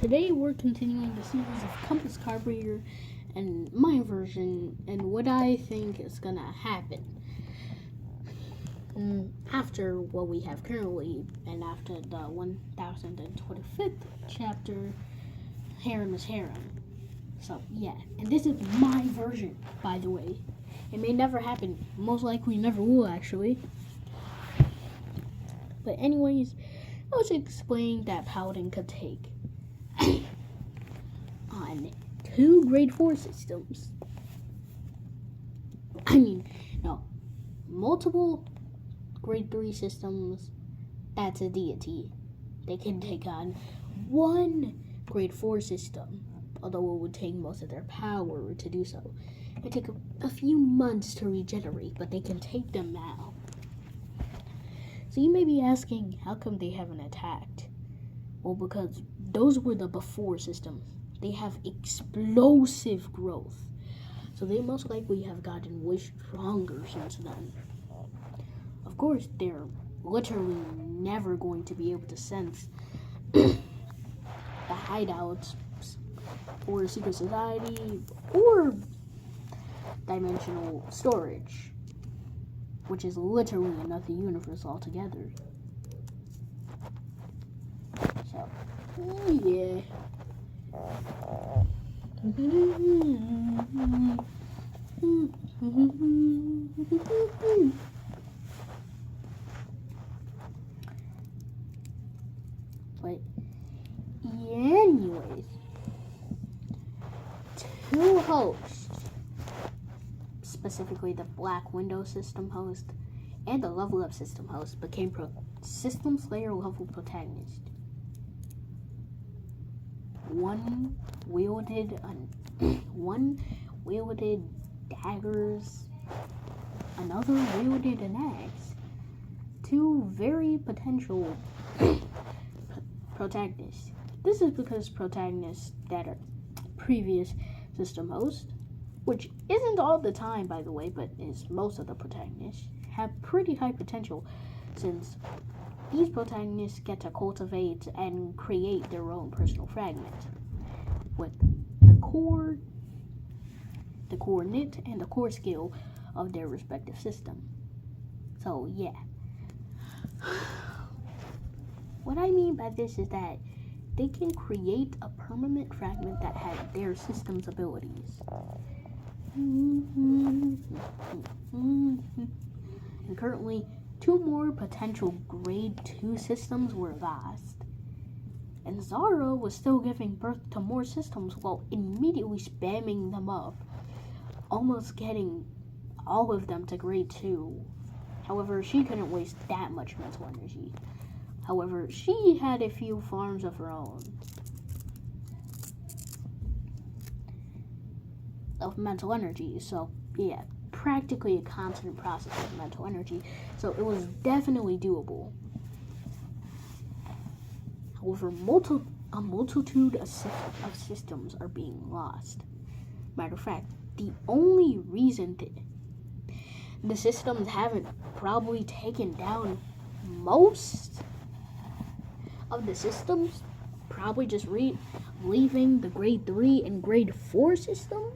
today we're continuing the series of Compass Carburetor and my version and what I think is gonna happen after what we have currently and after the 1025th chapter, Harem is Harem. So yeah, and this is my version, by the way. It may never happen, most likely never will actually. But anyways, I was explaining that Paladin could take on 2 grade 4 systems. Multiple grade 3 systems, that's a deity. They can take on 1 grade 4 system, although it would take most of their power to do so. It would take a few months to regenerate, but they can take them now. So you may be asking, how come they haven't attacked? Well, because those were the before systems. They have explosive growth. So they most likely have gotten way stronger since then. Of course, they're literally never going to be able to sense the hideouts or secret society or dimensional storage, which is literally another universe altogether. So, yeah. But anyways, 2 hosts, specifically the Black Widow system host and the Level Up system host, became System Slayer level protagonists. One wielded daggers, another wielded an axe. 2 very potential protagonists. This is because protagonists that are previous system hosts, which isn't all the time, by the way, but is most of the protagonists, have pretty high potential, since these protagonists get to cultivate and create their own personal fragment with the coordinate and the core skill of their respective system. So yeah. What I mean by this is that they can create a permanent fragment that has their system's abilities. And currently, 2 more potential grade 2 systems were lost. And Zara was still giving birth to more systems while immediately spamming them up, almost getting all of them to grade 2. However, she couldn't waste that much mental energy. However, she had a few farms of her own of mental energy, so yeah, practically a constant process of mental energy, so it was definitely doable. However, a multitude of systems are being lost. Matter of fact, the only reason the systems haven't probably taken down most of the systems, probably just leaving the grade 3 and grade 4 systems,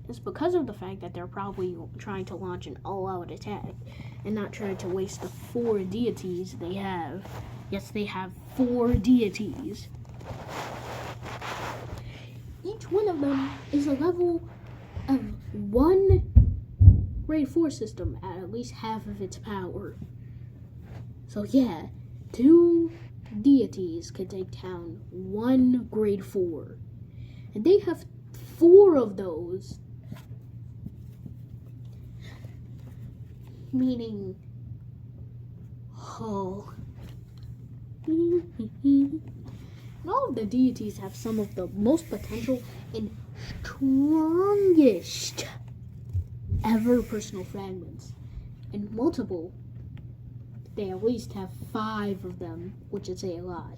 is because of the fact that they're probably trying to launch an all-out attack and not trying to waste the 4 deities they have. Yes, they have 4 deities. Each one of them is a level of 1 grade 4 system at least half of its power. So yeah, 2 deities could take down 1 grade 4. And they have 4 of those. Meaning, and all of the deities have some of the most potential and strongest ever personal fragments. And multiple, they at least have 5 of them, which is a lot.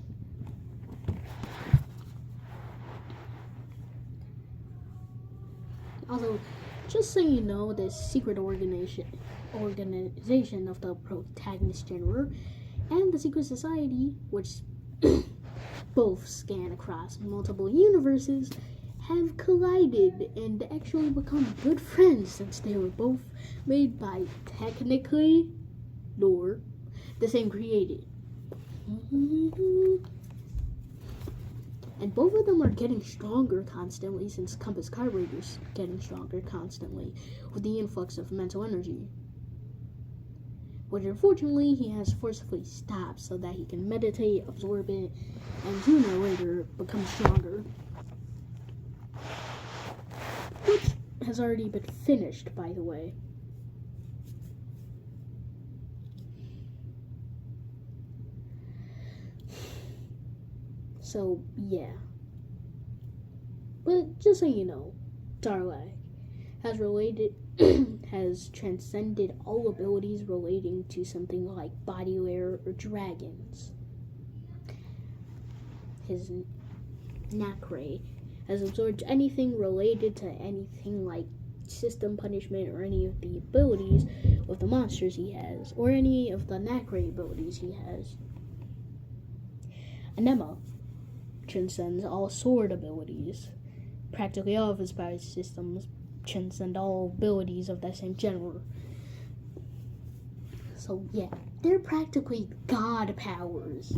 Also, just so you know, this secret organization of the protagonist genre and the secret society, which both scan across multiple universes, have collided and actually become good friends since they were both made by technically nor the same creator. And both of them are getting stronger constantly since Compass Carburetor's getting stronger constantly with the influx of mental energy. Which unfortunately he has forcefully stopped so that he can meditate, absorb it, and sooner or later become stronger. Which has already been finished, by the way. So, yeah. But just so you know, Darlag has transcended all abilities relating to something like body layer or dragons. His Nakray has absorbed anything related to anything like system punishment or any of the abilities of the monsters he has, or any of the Nakray abilities he has. Anema transcends all sword abilities. Practically all of his power systems transcend all abilities of that same genre. So yeah, they're practically god powers.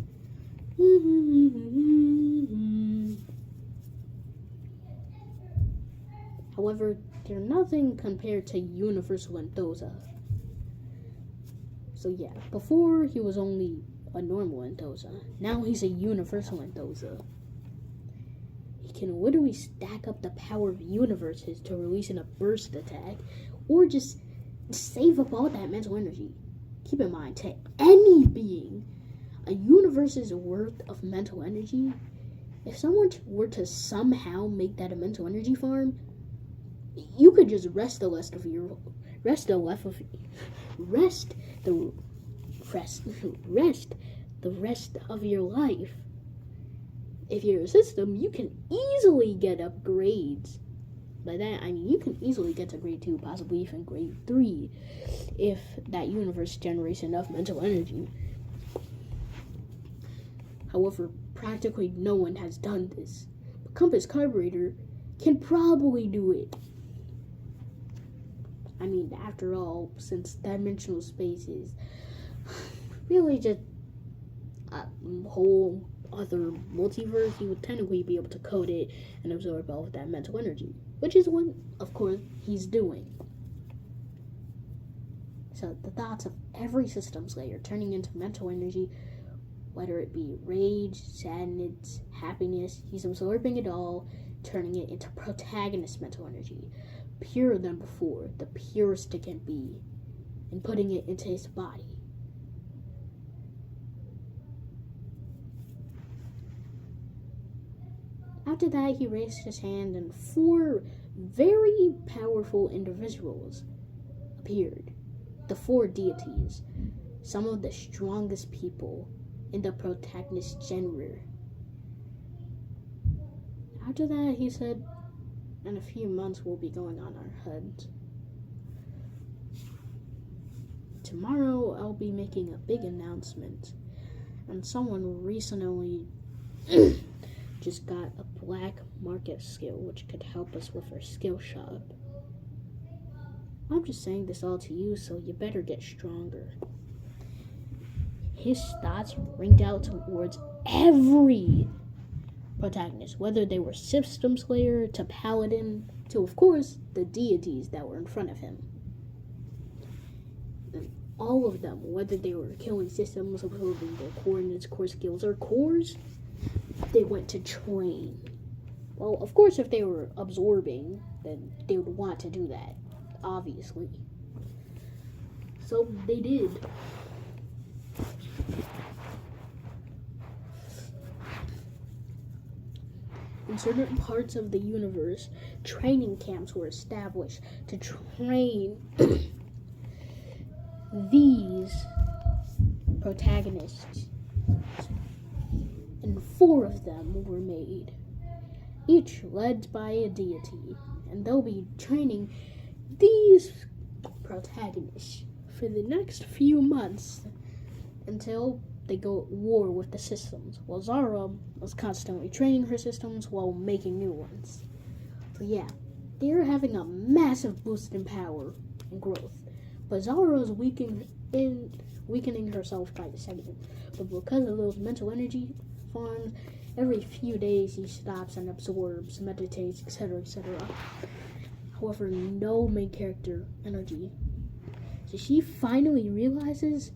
However, they're nothing compared to Universal Endoza. So yeah, before he was only a normal Endoza. Now he's a Universal Endoza. He can literally stack up the power of universes to release in a burst attack, or just save up all that mental energy. Keep in mind, to any being, a universe's worth of mental energy, if someone were to somehow make that a mental energy farm, you could just rest the rest of your life. If you're a system, you can easily get upgrades. By that, I mean you can easily get to grade 2, possibly even grade 3, if that universe generates enough mental energy. However, practically no one has done this. But Compass Carburetor can probably do it. I mean, after all, since dimensional space is really just a whole other multiverse, he would technically be able to code it and absorb all of that mental energy, which is what, of course, he's doing. So the thoughts of every systems layer turning into mental energy, whether it be rage, sadness, happiness, he's absorbing it all, turning it into protagonist mental energy, purer than before, the purest it can be, and putting it into his body. After that, he raised his hand and 4 very powerful individuals appeared. The 4 deities, some of the strongest people in the protagonist genre. After that, he said, in a few months we'll be going on our HUDs. Tomorrow I'll be making a big announcement, and someone recently just got a black market skill which could help us with our skill shop. I'm just saying this all to you, so you better get stronger. His thoughts ringed out towards every protagonist, whether they were System Slayer to Paladin to, of course, the deities that were in front of him. And all of them, whether they were killing systems, absorbing their coordinates, core skills, or cores, they went to train. Well, of course, if they were absorbing, then they would want to do that, obviously. So they did. In certain parts of the universe, training camps were established to train these protagonists. And 4 of them were made, each led by a deity, and they'll be training these protagonists for the next few months until they go at war with the systems, while Zara was constantly training her systems while making new ones. So yeah, they're having a massive boost in power and growth, but Zara is weakening herself by the second. But because of those mental energy farms, every few days she stops and absorbs, meditates, etc., etc. However, no main character energy. So she finally realizes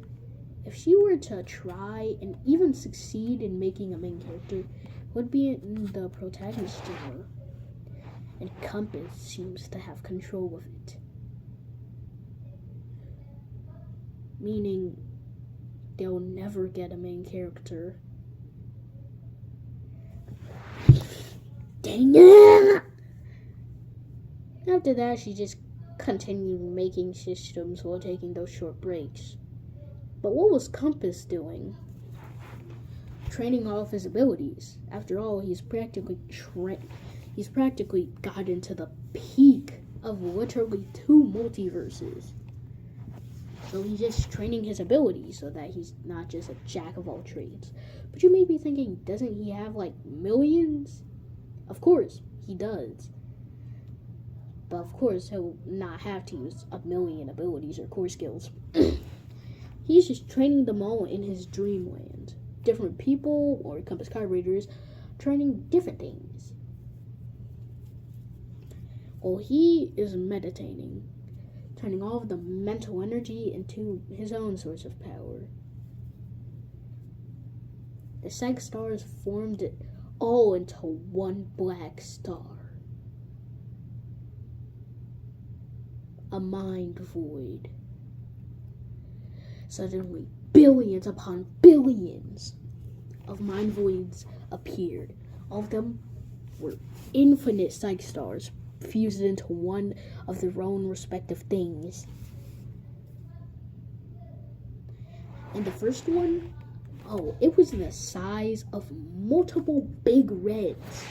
if she were to try and even succeed in making a main character, it would be in the protagonist genre. And Compass seems to have control of it. Meaning they'll never get a main character. Dang it! After that, she just continued making systems while taking those short breaks. But what was Compass doing? Training all of his abilities. After all, he's practically gotten to the peak of literally 2 multiverses. So he's just training his abilities so that he's not just a jack of all trades. But you may be thinking, doesn't he have like millions? Of course, he does. But of course, he'll not have to use a million abilities or core skills. He's just training them all in his dreamland. Different people or Compass card readers training different things. While he is meditating, turning all of the mental energy into his own source of power. The Psych Stars formed it all into one black star. A mind void. Suddenly, billions upon billions of mind voids appeared. All of them were infinite Psych Stars fused into one of their own respective things. And the first one, it was the size of multiple big reds.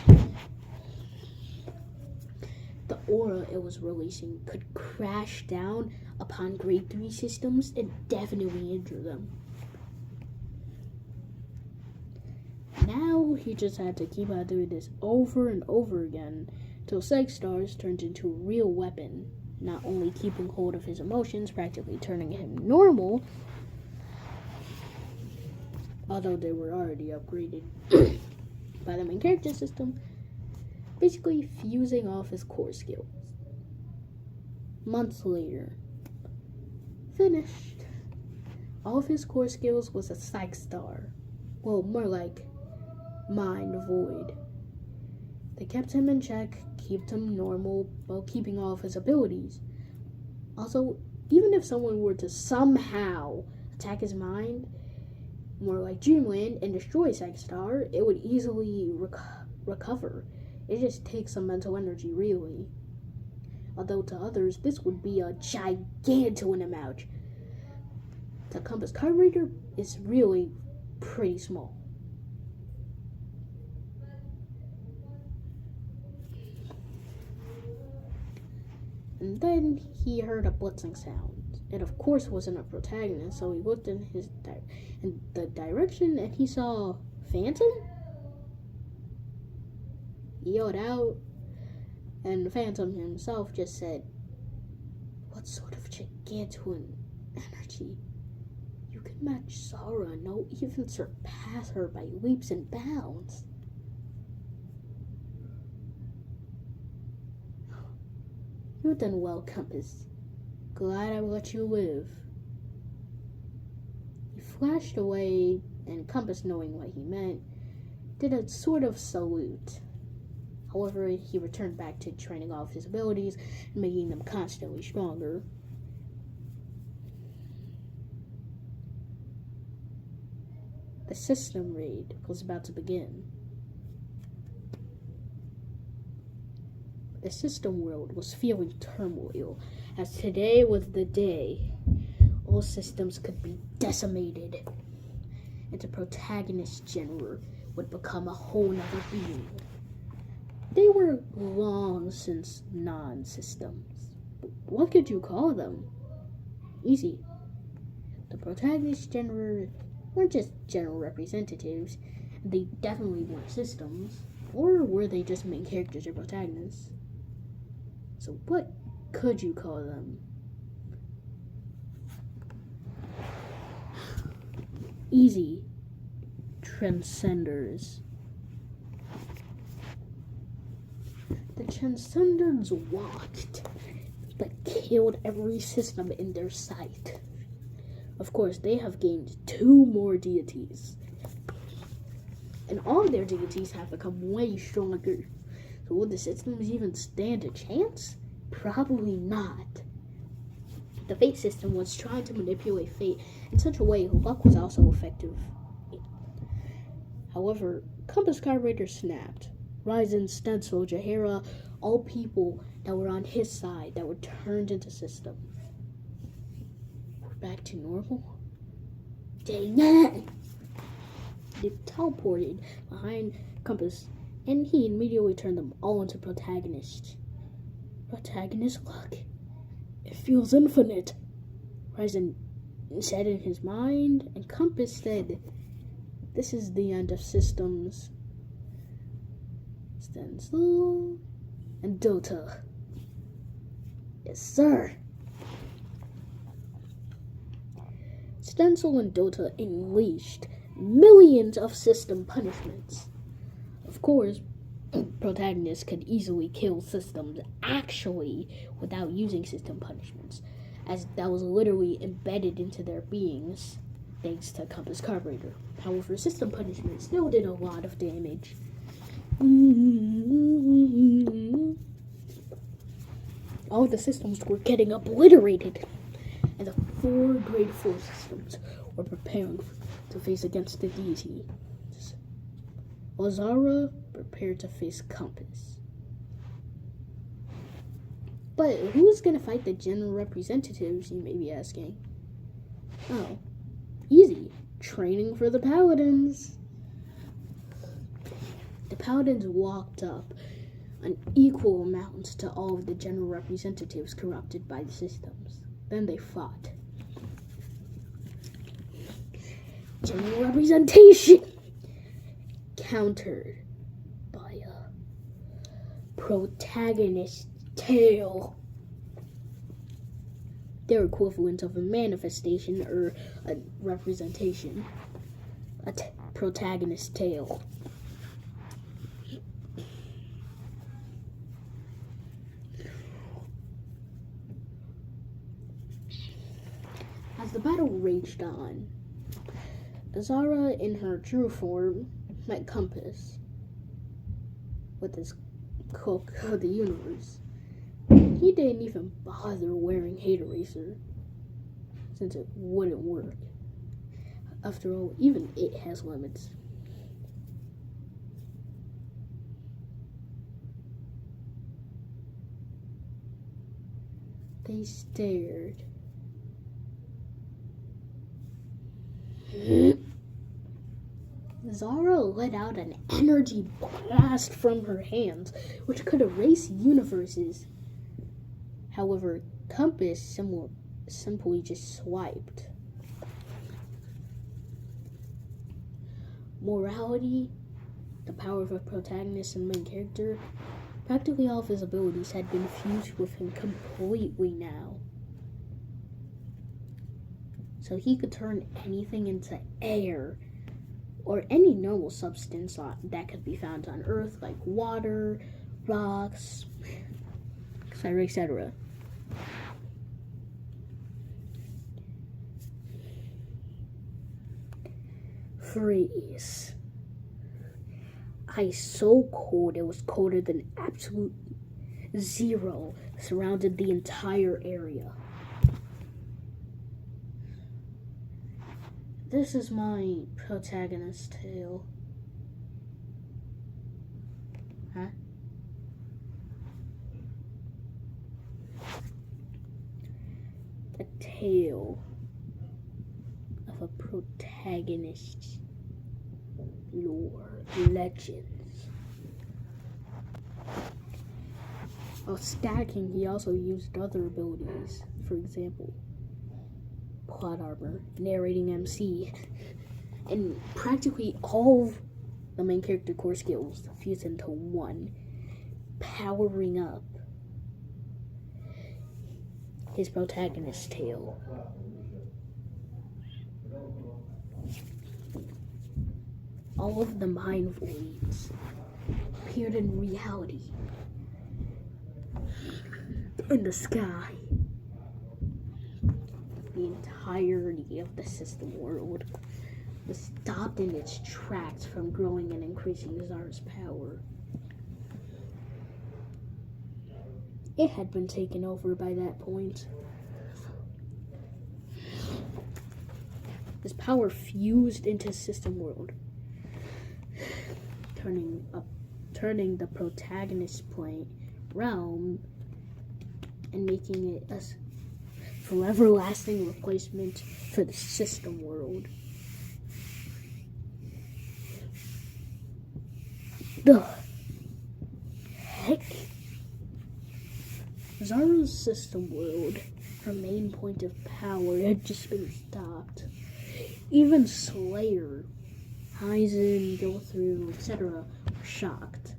The aura it was releasing could crash down upon grade 3 systems and definitely injure them. Now he just had to keep on doing this over and over again till Psych Stars turned into a real weapon, not only keeping hold of his emotions, practically turning him normal, although they were already upgraded by the main character system, basically fusing off his core skills. Months later, finished. All of his core skills was a Psych Star. Well, more like Mind Void. They kept him in check, kept him normal, while keeping all of his abilities. Also, even if someone were to somehow attack his mind, more like Dreamland, and destroy Psych Star, it would easily recover. It just takes some mental energy, really. Although to others, this would be a gigantuan amount. The Compass card reader is really pretty small. And then he heard a blitzing sound. It of course wasn't a protagonist, so he looked in the direction and he saw Phantom. He yelled out, and Phantom himself just said, "What sort of gigantuan energy? You can match Zara, no, even surpass her by leaps and bounds." "You've done well, Compass. Glad I let you live." He flashed away, and Compass, knowing what he meant, did a sort of salute. However, he returned back to training all of his abilities and making them constantly stronger. The system raid was about to begin. The system world was feeling turmoil, as today was the day all systems could be decimated, and the protagonist genre would become a whole nother being. They were long since non-systems. What could you call them? Easy. The protagonist genre weren't just general representatives. They definitely weren't systems. Or were they just main characters or protagonists? So what could you call them? Easy. Transcenders. The Transcenders walked, but killed every system in their sight. Of course, they have gained 2 more deities. And all of their deities have become way stronger. So would the systems even stand a chance? Probably not. The fate system was trying to manipulate fate in such a way luck was also effective. However, Compass Carburetor snapped. Ryzen, Stencil, Jahara, all people that were on his side that were turned into system. We're back to normal? Dang it! They teleported behind Compass, and he immediately turned them all into protagonists. Protagonist luck. It feels infinite, Ryzen said in his mind, and Compass said, this is the end of systems. Stencil and Dota. Yes, sir. Stencil and Dota unleashed millions of system punishments. Of course, protagonists could easily kill systems actually without using system punishments, as that was literally embedded into their beings thanks to Compass Carburetor. However, system punishment still did a lot of damage. All the systems were getting obliterated, and the 4 grade 4 systems were preparing to face against the deities. Lazara prepared to face Compass. But who's gonna fight the general representatives, you may be asking? Oh, easy. Training for the Paladins. The Paladins walked up an equal amount to all of the general representatives corrupted by the systems. Then they fought. General representation countered by a protagonist tail. Their equivalent of a manifestation or a representation. A protagonist tail. As the battle raged on, Zara, in her true form, met Compass with his cloak of the universe. He didn't even bother wearing Hate Eraser, since it wouldn't work. After all, even it has limits. They stared. Zara let out an energy blast from her hands, which could erase universes. However, Compass simply just swiped. Morality, the power of a protagonist and main character, practically all of his abilities had been fused with him completely now. So he could turn anything into air, or any normal substance that could be found on Earth, like water, rocks, etc., etc. Freeze. Ice so cold it was colder than absolute zero surrounded the entire area. This is my protagonist tail. Huh? The tail of a protagonist's lore, legends. While stacking, he also used other abilities. For example, plot armor, narrating MC. and practically all of the main character core skills fuse into one, powering up his protagonist's tail. All of the mind voids appeared in reality. In the sky. The entirety of the system world was stopped in its tracks from growing and increasing Zar's power. It had been taken over by that point. His power fused into system world, turning the protagonist's realm and making it a forever lasting replacement for the system world. The heck? Zara's system world, her main point of power, had just been stopped. Even Slayer, Heisen, Go Through, etc. were shocked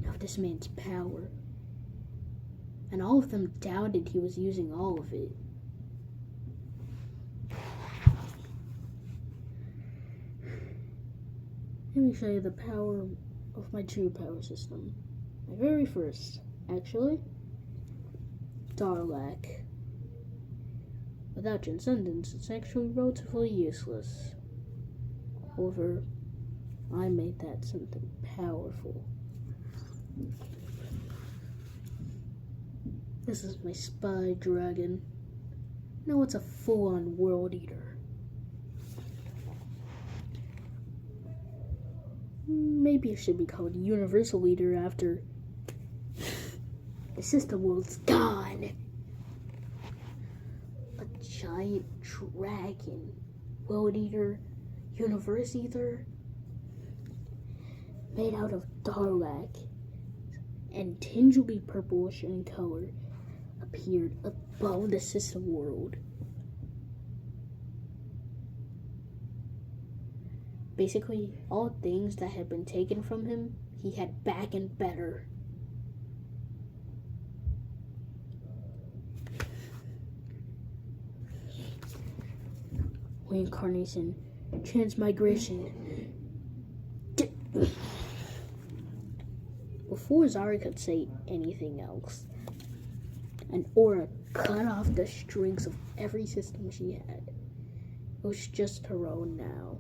of this man's power. And all of them doubted he was using all of it. Let me show you the power of my true power system. My very first, actually, Darlak. Without Transcendence, it's actually relatively useless. However, I made that something powerful. This is my spy dragon. No, it's a full-on world eater. Maybe it should be called Universal Eater after the system world's gone. A giant dragon, world eater, universe eater, made out of Darlak and tingedly purplish in color, appeared above the system world. Basically, all things that had been taken from him, he had back and better. Reincarnation, transmigration. Before Zara could say anything else, an aura cut off the strings of every system she had. It was just her own now.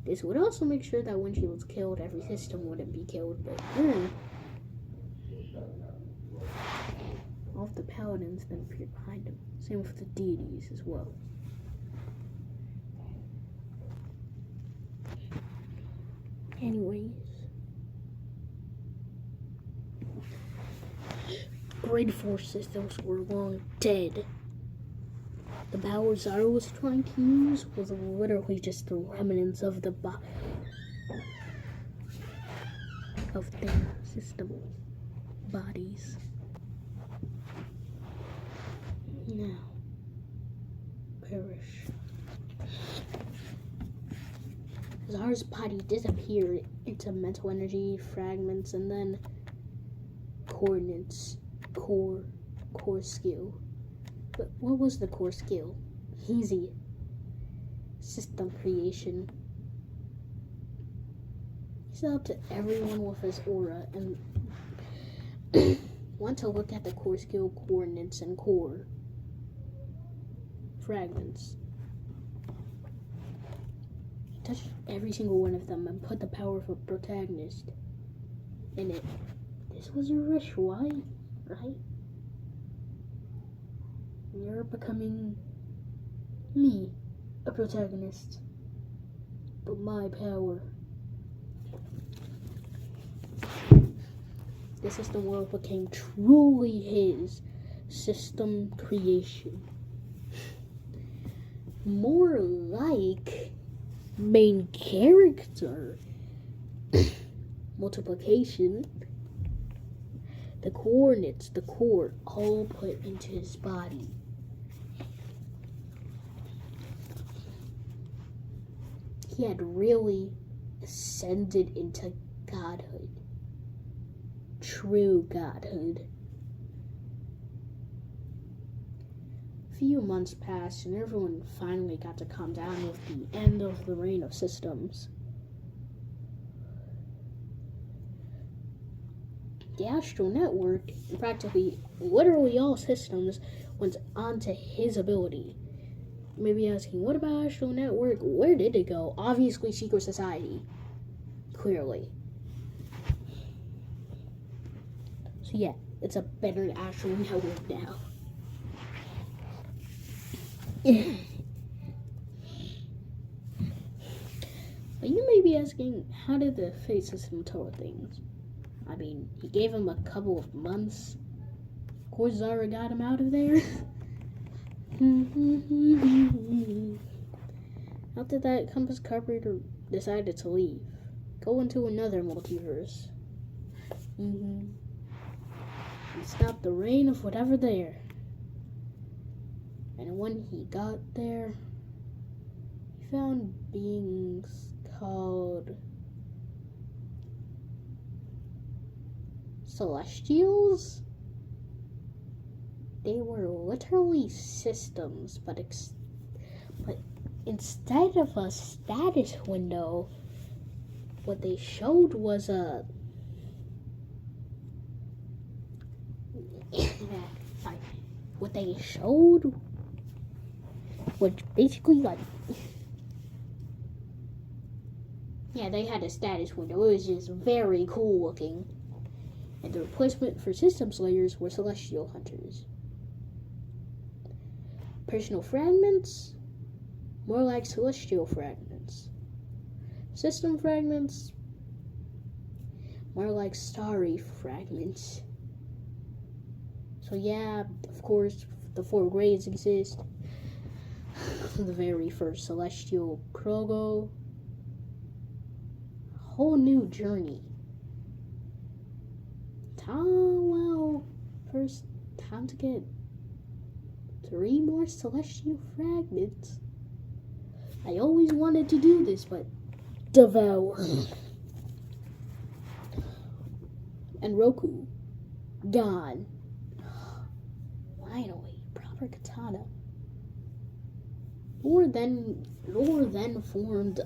This would also make sure that when she was killed, every system wouldn't be killed, but all of the paladins then appeared behind him. Same with the deities as well. Anyways, grade 4 systems were long dead. The power Zara was trying to use was literally just the remnants of the of their system bodies. Now, perish. Zara's body disappeared into mental energy fragments and then coordinates, core skill. But what was the core skill? Easy. System creation. He's up to everyone with his aura and want to look at the core skill coordinates and core fragments. Touch every single one of them and put the power of a protagonist in it. This was your ritual, right? You're becoming me, a protagonist, but my power. The system world became truly his system creation. More like main character multiplication. The coordinates, the core, all put into his body. he had really ascended into godhood. True godhood. A few months passed and everyone finally got to calm down with the end of the reign of systems. The Astral Network, and practically literally all systems, went onto his ability. You may be asking, what about Astral Network? Where did it go? Obviously, Secret Society. Clearly. So yeah, it's a better Astral Network now. But you may be asking, how did the Fate system tell things? I mean, he gave him a couple of months. Of course, Zara got him out of there. After that, Compass Carpenter decided to leave. Go into another multiverse. And stop the reign of whatever there. And when he got there, he found beings called Celestials? They were literally systems, but instead of a status window, what they showed was a what they showed was basically like, yeah, they had a status window. It was just very cool looking. And the replacement for system slayers were celestial hunters. Personal fragments, more like celestial fragments. System fragments, more like starry fragments. So yeah, of course, the 4 grades exist. The very first celestial Krogo. A whole new journey. First, time to get 3 more celestial fragments. I always wanted to do this, but devour. And Roku, gone. Finally, proper katana. Lore then formed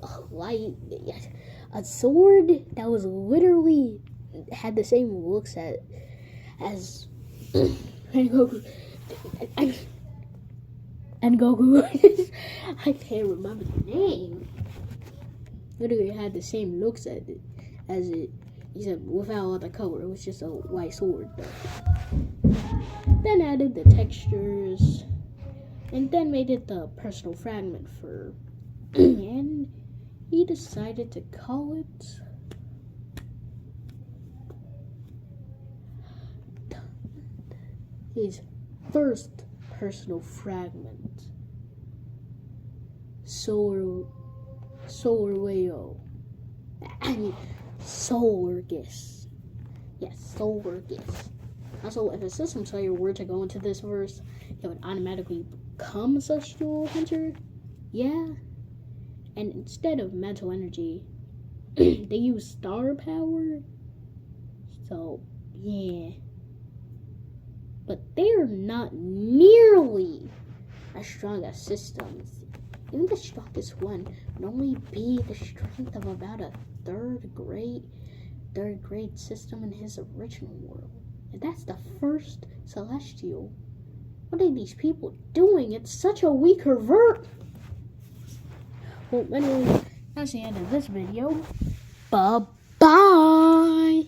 a sword that was literally had the same looks as Goku. And Goku. I can't remember the name. Literally had the same looks as it, except without all the color. It was just a white sword. Then added the textures, and then made it the personal fragment for. And he decided to call it. His first personal fragment, Solar Gis. Yes, Solar Gis. Also, if a system slayer were to go into this verse, it would automatically become a celestial hunter. Yeah. And instead of mental energy, they use star power. So, yeah. But they're not nearly as strong as systems. Even the strongest one would only be the strength of about a third grade system in his original world. And that's the first celestial. What are these people doing? It's such a weaker verb. Well, anyway, that's the end of this video. Bye-bye.